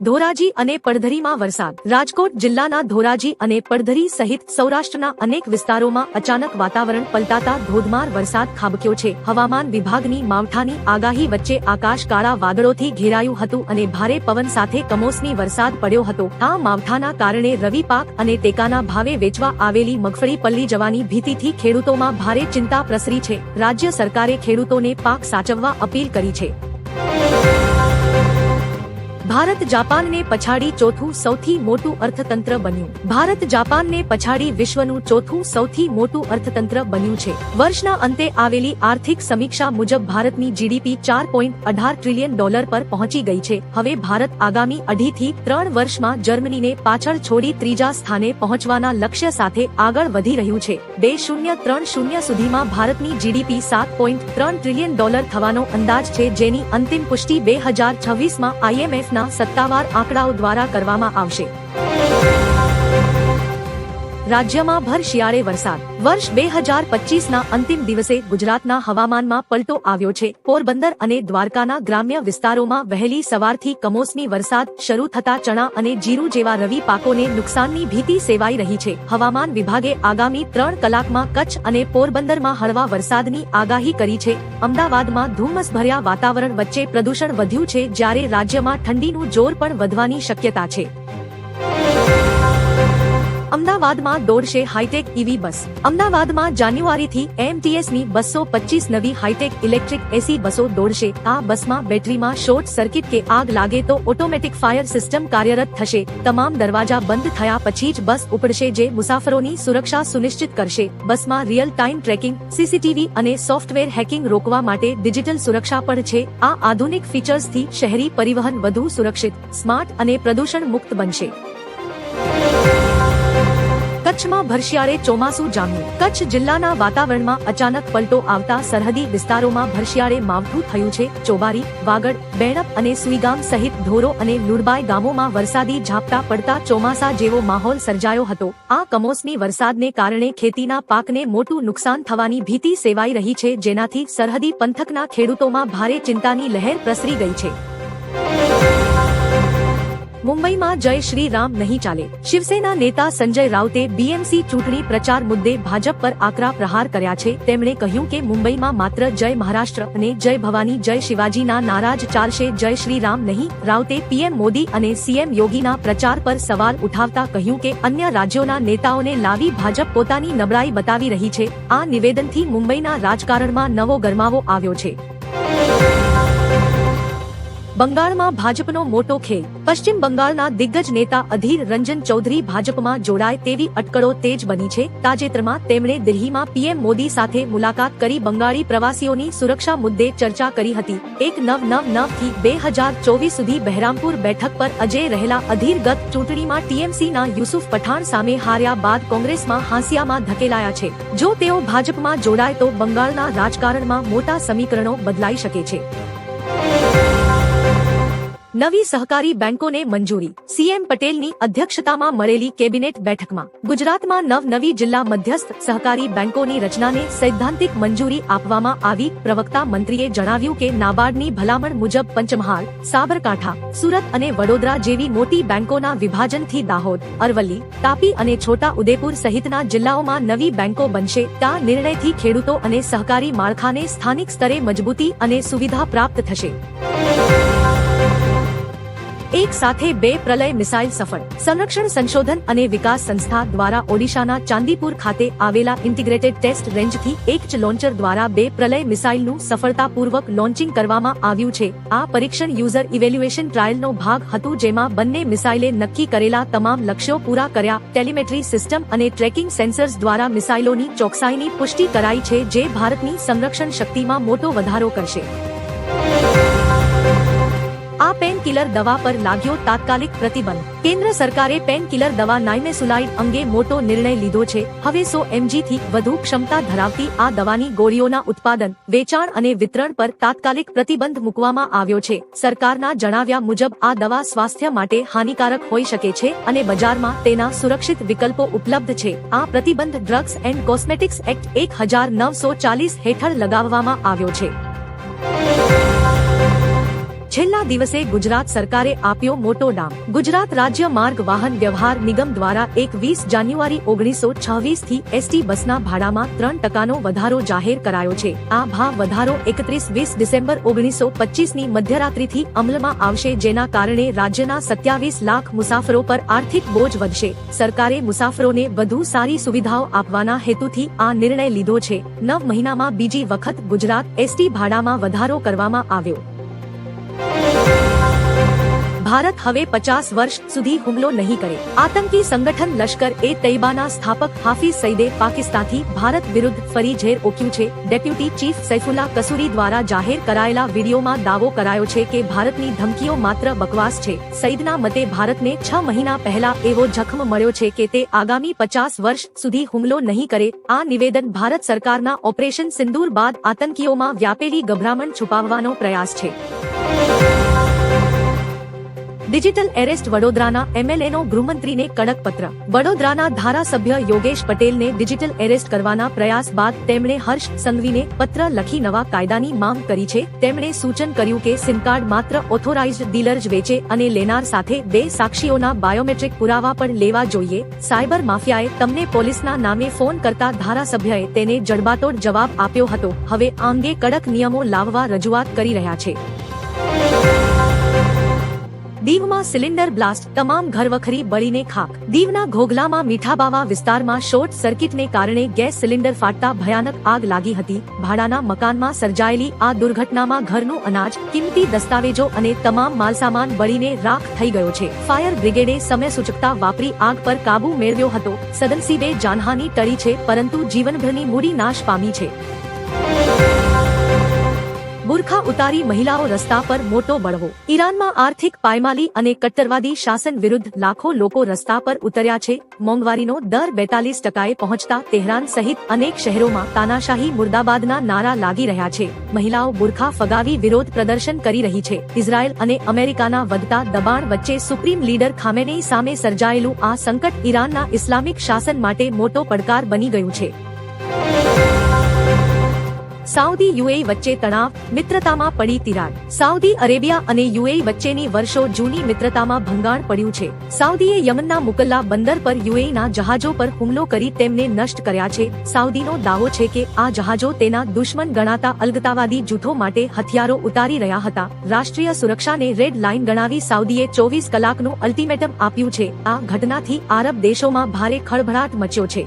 ધોરાજી અને પડધરીમાં વરસાદ. રાજકોટ જિલ્લાના ધોરાજી અને પડધરી સહિત સૌરાષ્ટ્રના અનેક વિસ્તારોમાં અચાનક વાતાવરણ પલટાતા ધોધમાર વરસાદ ખાબક્યો છે. હવામાન વિભાગની માવઠાની આગાહી વચ્ચે આકાશ કાળા વાદળોથી ઘેરાયું હતું અને ભારે પવન સાથે કમોસમી વરસાદ પડ્યો હતો. આ માવઠાના કારણે રવિ પાક અને ટેકાના ભાવે વેચવા આવેલી મગફળી પલ્લી જવાની ભીતિથી ખેડૂતોમાં ભારે ચિંતા પ્રસરી છે. રાજ્ય સરકારે ખેડૂતોને પાક સાચવવા અપીલ કરી છે. ભારત જાપાનને પછાડી ચોથું સૌથી મોટું અર્થતંત્ર બન્યું. ભારત જાપાનને પછાડી વિશ્વનું ચોથું સૌથી મોટું અર્થતંત્ર બન્યું છે. વર્ષના અંતે આવેલી આર્થિક સમીક્ષા મુજબ ભારતની જીડીપી $4.18 ટ્રિલિયન પર પહોંચી ગઈ છે. હવે ભારત આગામી 2.5 થી 3 વર્ષમાં જર્મનીને પાછળ છોડી ત્રીજા સ્થાને પહોંચવાના લક્ષ્ય સાથે આગળ વધી રહ્યું છે. 2030 સુધીમાં ભારતની જીડીપી $7.3 ટ્રિલિયન થવાનો અંદાજ છે, જેની અંતિમ પુષ્ટિ 2026માં IMF સત્તાવાર આંકડાઓ દ્વારા કરવામાં આવશે. રાજ્યમાં ભર શિયાળે વરસાદ. વર્ષ 2025ના અંતિમ દિવસે ગુજરાતના હવામાનમાં પલટો આવ્યો છે. પોરબંદર અને દ્વારકાના ગ્રામ્ય વિસ્તારોમાં વહેલી સવારથી કમોસમી વરસાદ શરૂ થતા ચણા અને જીરું જેવા રવિ પાકોને નુકસાનની ભીતિ સેવાઈ રહી છે. હવામાન વિભાગે આગામી 3 કલાકમાં કચ્છ અને પોરબંદરમાં હળવા વરસાદની આગાહી કરી છે. અમદાવાદમાં ધુમ્મસભર્યા વાતાવરણ વચ્ચે પ્રદૂષણ વધ્યું છે, જ્યારે રાજ્યમાં ઠંડીનું જોર પણ વધવાની શક્યતા છે. અમદાવાદમાં દોડશે હાઈટેક ઈવી બસ. અમદાવાદમાં જાન્યુઆરીથી AMTSની 225 નવી હાઈટેક ઇલેક્ટ્રિક એસી બસો દોડશે. આ બસમાં બેટરીમાં શોર્ટ સર્કિટ કે આગ લાગે તો ઓટોમેટિક ફાયર સિસ્ટમ કાર્યરત થશે. તમામ દરવાજા બંધ થયા પછી જ બસ ઉપડશે, જે મુસાફરોની સુરક્ષા સુનિશ્ચિત કરશે. બસમાં રિયલ ટાઈમ ટ્રેકિંગ, CCTV અને સોફ્ટવેર હેકિંગ રોકવા માટે ડિજિટલ સુરક્ષા પણ છે. આ આધુનિક ફીચર્સથી શહેરી પરિવહન વધુ સુરક્ષિત, સ્માર્ટ અને પ્રદૂષણ મુક્ત બનશે. કચ્છમાં ભરશિયાળે ચોમાસું જામ્યું. કચ્છ જિલ્લાના વાતાવરણમાં અચાનક પલટો આવતા સરહદી વિસ્તારોમાં ભરશિયાળે માવઠું થયું છે. ચોબારી, વાગડ, બેણપ અને સુઈગામ સહિત ધોરો અને લુડબાઈ ગામોમાં વરસાદી ઝાપટા પડતા ચોમાસા જેવો માહોલ સર્જાયો હતો. આ કમોસમી વરસાદને કારણે ખેતીના પાકને મોટું નુકસાન થવાની ભીતિ સેવાઈ રહી છે, જેનાથી સરહદી પંથકના ખેડૂતોમાં ભારે ચિંતાની લહેર પ્રસરી ગઈ છે. મુંબઈમાં જય શ્રી રામ નહીં ચાલે. શિવસેના નેતા સંજય રાઉતે BMC ચૂંટણી પ્રચાર મુદ્દે ભાજપ પર આકરા પ્રહાર કર્યા છે. તેમણે કહ્યું કે મુંબઈમાં માત્ર જય મહારાષ્ટ્ર અને જય ભવાની જય શિવાજીના નારા જ ચાલશે, જય શ્રી રામ નહીં. રાઉતે PM મોદી અને CM યોગીના પ્રચાર પર સવાલ ઉઠાવતા કહ્યું કે અન્ય રાજ્યોના નેતાઓને લાવી ભાજપ પોતાની નબળાઈ બતાવી રહી છે. આ નિવેદનથી મુંબઈના રાજકારણમાં નવો ગરમાવો આવ્યો છે. બંગાળમાં ભાજપનો મોટો ખેલ. પશ્ચિમ બંગાળના દિગ્ગજ નેતા અધીર રંજન ચૌધરી ભાજપમાં જોડાય તેવી અટકળો તેજ બની છે. તાજેતરમાં તેમણે દિલ્હીમાં PM મોદી સાથે મુલાકાત કરી બંગાળી પ્રવાસીઓની સુરક્ષા મુદ્દે ચર્ચા કરી હતી. 1999 થી 2024 સુધી બહેરામપુર બેઠક પર અજેય રહેલા અધીર ગત ચૂંટણીમાં TMCના યુસુફ પઠાણ સામે હાર્યા બાદ કોંગ્રેસમાં હાંસિયામાં ધકેલાયા છે. જો તેઓ ભાજપમાં જોડાય તો બંગાળના રાજકારણમાં મોટા સમીકરણો બદલાઈ શકે છે. નવી સહકારી બેંકોને મંજૂરી. CM પટેલની અધ્યક્ષતામાં મળેલી કેબિનેટ બેઠકમાં ગુજરાતમાં નવી જિલ્લા મધ્યસ્થ સહકારી બેંકોની રચનાને સૈદ્ધાંતિક મંજૂરી આપવામાં આવી. પ્રવક્તા મંત્રીએ જણાવ્યું કે નાબાર્ડની ભલામણ મુજબ પંચમહાલ, સાબરકાંઠા, સુરત અને વડોદરા જેવી મોટી બેંકોના વિભાજનથી દાહોદ, અરવલ્લી, તાપી અને છોટા ઉદેપુર સહિતના જિલ્લાઓમાં નવી બેંકો બનશે. આ નિર્ણયથી ખેડૂતો અને સહકારી માળખાને સ્થાનિક સ્તરે મજબૂતી અને સુવિધા પ્રાપ્ત થશે. એક સાથે 2 પ્રલય મિસાઇલ સફળ. સંરક્ષણ સંશોધન અને વિકાસ સંસ્થા દ્વારા ઓડિશાના ચાંદીપુર ખાતે આવેલા ઇન્ટિગ્રેટેડ ટેસ્ટ રેન્જથી એક જ લોન્ચર દ્વારા 2 પ્રલય મિસાઇલનું સફળતાપૂર્વક લોન્ચિંગ કરવામાં આવ્યું છે. આ પરીક્ષણ યુઝર ઇવેલ્યુએશન ટ્રાયલનો ભાગ હતું, જેમાં બંને મિસાઇલે નક્કી કરેલા તમામ લક્ષ્યો પૂરા કર્યા. ટેલિમેટ્રી સિસ્ટમ અને ટ્રેકિંગ સેન્સર્સ દ્વારા મિસાઇલોની ચોકસાઈની પુષ્ટિ કરાઈ છે, જે ભારતની સંરક્ષણ શક્તિમાં મોટો વધારો કરશે. આ પેન કિલર દવા પર લાગ્યો તાત્કાલિક પ્રતિબંધ. કેન્દ્ર સરકારે પેન કિલર દવા નાઇમેસુલાઇડ અંગે મોટો નિર્ણય લીધો છે. હવે 100 mg થી વધુ ક્ષમતા ધરાવતી આ દવાની ગોળીઓના ઉત્પાદન, વેચાણ અને વિતરણ પર તાત્કાલિક પ્રતિબંધ મૂકવામાં આવ્યો છે. સરકારના જણાવ્યા મુજબ આ દવા સ્વાસ્થ્ય માટે હાનિકારક હોઈ શકે છે અને બજારમાં તેના સુરક્ષિત વિકલ્પો ઉપલબ્ધ છે. આ પ્રતિબંધ ડ્રગ્સ એન્ડ કોસ્મેટિક્સ એક્ટ 1940 હેઠળ લગાવવામાં આવ્યો છે. છેલ્લા દિવસે ગુજરાત સરકારે આપ્યો મોટો ડામ। ગુજરાત રાજ્ય માર્ગ વાહન વ્યવહાર નિગમ દ્વારા 21 જાન્યુઆરી 1926 થી એસટી બસના ભાડામાં 3% વધારો જાહેર કરાયો છે। આ ભાવ વધારો 31-20 ડિસેમ્બર 1925 ની મધ્યરાત્રિથી અમલમાં આવશે, જેના કારણે રાજ્યના 27 લાખ મુસાફરો પર આર્થિક બોજ વધશે। સરકારે મુસાફરોને વધુ સારી સુવિધાઓ આપવાના હેતુથી આ નિર્ણય લીધો છે। 9 મહિનામાં બીજી વખત ગુજરાત એસટી ભાડામાં વધારો કરવામાં આવ્યો। ભારત હવે 50 વર્ષ સુધી હુમલો નહીં કરે। આતંકી સંગઠન લશ્કર એ તૈબાના સ્થાપક હાફિઝ સઈદે પાકિસ્તાનથી ભારત વિરુદ્ધ ફરી ઝેર ઓક્યું છે। ડેપ્યુટી ચીફ સૈફુલ્લા કસૂરી દ્વારા જાહેર કરાયેલા વિડીયોમાં દાવો કરાયો છે કે ભારતની ધમકીઓ માત્ર બકવાસ છે। સઈદના મતે ભારતને 6 મહિના પહેલા એવો જખ્મ મળ્યો છે કે તે આગામી 50 વર્ષ સુધી હુમલો નહીં કરે। આ નિવેદન ભારત સરકારના ઓપરેશન સિંદૂર બાદ આતંકીઓમાં વ્યાપેલી ગભરામણ છુપાવવાનો પ્રયાસ છે। ડિજિટલ એરેસ્ટ વડોદરાના એમએલએનો ગૃહમંત્રીને કડક પત્ર। વડોદરાના ધારાસભ્ય યોગેશ પટેલને ડિજિટલ એરેસ્ટ કરવાના પ્રયાસ બાદ તેમણે હર્ષ સંઘવીને પત્ર લખી નવા કાયદાની માંગ કરી છે। તેમણે સૂચન કર્યું કે સિમ કાર્ડ માત્ર ઓથોરાઇઝ્ડ ડીલર જ વેચે અને લેનાર સાથે 2 સાક્ષીઓના બાયોમેટ્રિક પુરાવા પણ લેવા જોઈએ। સાયબર માફિયાએ તમને પોલીસના નામે ફોન કરતા ધારાસભ્યએ તેને જડબાતોડ જવાબ આપ્યો હતો। હવે આ અંગે કડક નિયમો લાવવા રજૂઆત કરી રહ્યા છે। દીવમાં સિલિન્ડર બ્લાસ્ટ, તમામ ઘરવખરી બળીને ખાક। દીવના ઘોઘલામાં મીઠાબાવા વિસ્તારમાં શોર્ટ સર્કિટને કારણે ગેસ સિલિન્ડર ફાટતા ભયાનક આગ લાગી હતી। ભાડાના મકાનમાં સર્જાયેલી આ દુર્ઘટનામાં ઘરનું અનાજ, કિંમતી દસ્તાવેજો અને તમામ માલસામાન બળીને રાખ થઈ ગયો છે। ફાયર બ્રિગેડે સમયસૂચકતા વાપરી આગ પર કાબુ મેળવ્યો હતો। સદનસીબે જાનહાનિ ટળી છે, પરંતુ જીવનભરની મૂડી નાશ પામી છે। બુરખા ઉતારી મહિલાઓ રસ્તા પર મોટો બળવો। ઈરાનમાં આર્થિક પાયમાલી અને કટ્ટરવાદી શાસન વિરુદ્ધ લાખો લોકો રસ્તા પર ઉતર્યા છે। મોંઘવારીનો દર 42% પહોંચતા તેહરાન સહિત અનેક શહેરોમાં તાનાશાહી મુર્દાબાદના નારા લાગી રહ્યા છે। મહિલાઓ બુરખા ફગાવી વિરોધ પ્રદર્શન કરી રહી છે। ઇઝરાયલ અને અમેરિકાના વધતા દબાણ વચ્ચે સુપ્રીમ લીડર ખામેનેઈ સામે સર્જાયેલું આ સંકટ ઈરાનના ઇસ્લામિક શાસન માટે મોટો પડકાર બની ગયું છે। સાઉદી યુએઈ વચ્ચે તણાવ, મિત્રતામાં પડી તિરાડ। સાઉદી અરેબિયા અને યુએઈ વચ્ચેની વર્ષો જૂની મિત્રતામાં ભંગાણ પડ્યું છે। સાઉદીએ યમનના મુકલ્લા બંદર પર યુએઈના જહાજો પર હુમલો કરી તેમને નષ્ટ કર્યા છે। સાઉદીનો દાવો છે કે આ જહાજો તેના દુશ્મન ગણાતા અલગતાવાદી જૂથો માટે હથિયારો ઉતારી રહ્યા હતા। રાષ્ટ્રીય સુરક્ષાને રેડ લાઇન ગણાવી સાઉદીએ 24 કલાકનું અલ્ટિમેટમ આપ્યું છે। આ ઘટનાથી આરબ દેશોમાં ભારે ખળભળાટ મચ્યો છે।